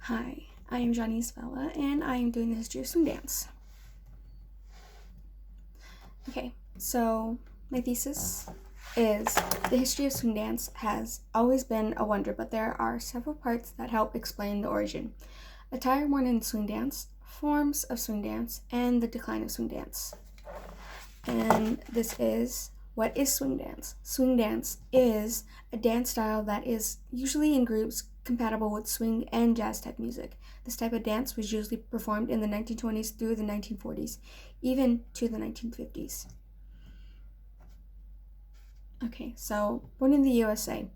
Hi, I am Janice Vela, and I am doing the history of swing dance. Okay, so my thesis is the history of swing dance has always been a wonder, but there are several parts that help explain the origin. Attire worn in swing dance, forms of swing dance, and the decline of swing dance. And this is what is swing dance? Swing dance is a dance style that is usually in groups compatible with swing and jazz type music. This type of dance was usually performed in the 1920s through the 1940s, even to the 1950s. Okay, so born in the USA,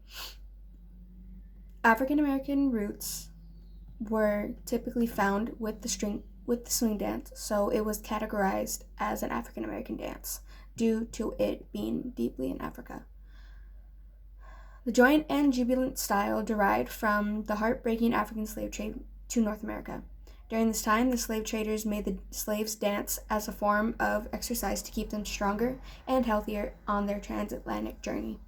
African American roots were typically found with the swing dance, so it was categorized as an African American dance due to it being deeply in Africa. The joyous and jubilant style derived from the heartbreaking African slave trade to North America. During this time, the slave traders made the slaves dance as a form of exercise to keep them stronger and healthier on their transatlantic journey.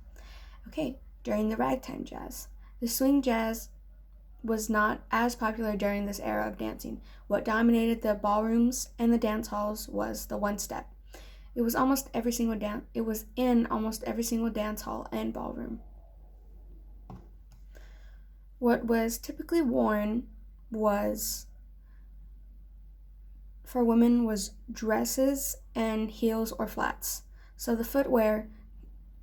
Okay, during the ragtime jazz. The swing jazz was not as popular during this era of dancing. What dominated the ballrooms and the dance halls was the one step. It was in almost every single dance hall and ballroom. What was typically worn for women was dresses and heels or flats. So the footwear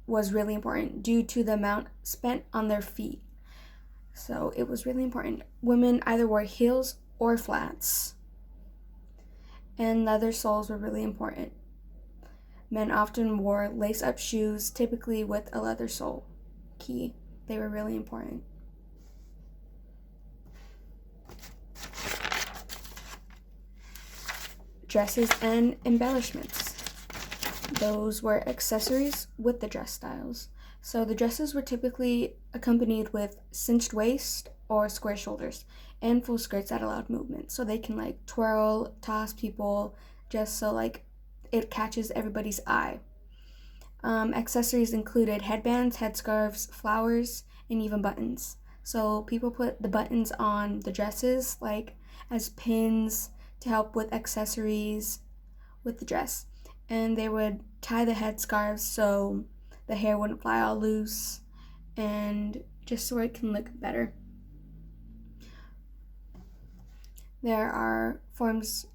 was really important due to the amount spent on their feet. So it was really important. Women either wore heels or flats. And leather soles were really important. Men often wore lace-up shoes, typically with a leather sole. Key. They were really important. Dresses and embellishments. Those were accessories with the dress styles. So the dresses were typically accompanied with cinched waist or square shoulders and full skirts that allowed movement. So they can twirl, toss people just so it catches everybody's eye. Accessories included headbands, headscarves, flowers, and even buttons. So people put the buttons on the dresses as pins to help with accessories with the dress. And they would tie the headscarves so the hair wouldn't fly all loose and just so it can look better. There are forms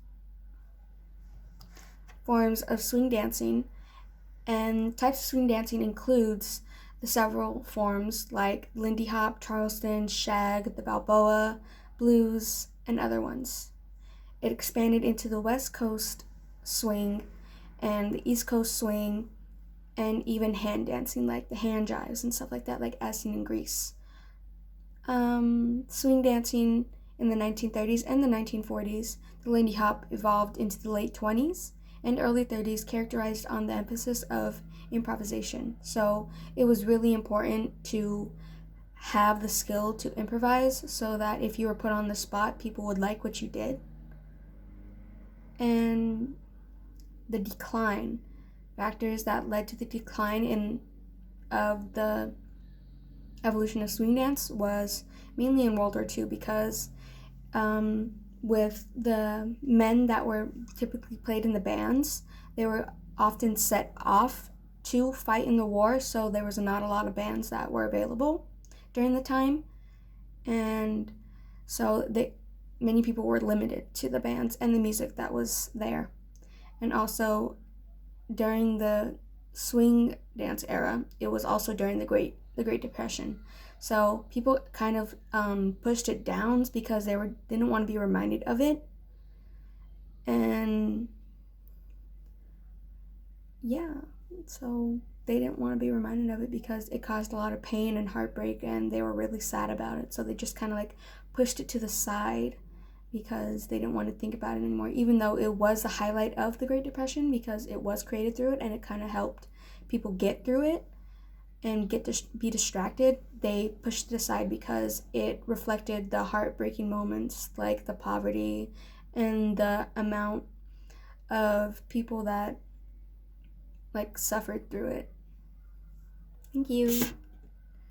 of swing dancing, and types of swing dancing includes the several forms like Lindy Hop, Charleston, Shag, the Balboa, Blues, and other ones. It expanded into the West Coast swing and the East Coast swing, and even hand dancing like the hand jives and stuff like that, as seen in Greece. Swing dancing in the 1930s and the 1940s, the Lindy Hop evolved into the late 20s and early 30s, characterized on the emphasis of improvisation. So it was really important to have the skill to improvise so that if you were put on the spot, people would like what you did. And the decline, factors that led to the decline of the evolution of swing dance was mainly in World War II because with the men that were typically played in the bands, they were often set off to fight in the war, so there was not a lot of bands that were available during the time, and so many people were limited to the bands and the music that was there. And also during the swing dance era, it was also during the Great Depression. So people kind of pushed it down because they didn't want to be reminded of it. And yeah, so they didn't want to be reminded of it because it caused a lot of pain and heartbreak, and they were really sad about it. So they just kind of pushed it to the side because they didn't want to think about it anymore, even though it was the highlight of the Great Depression because it was created through it and it kind of helped people get through it and be distracted. They pushed it aside because it reflected the heartbreaking moments, like the poverty and the amount of people that suffered through it. Thank you.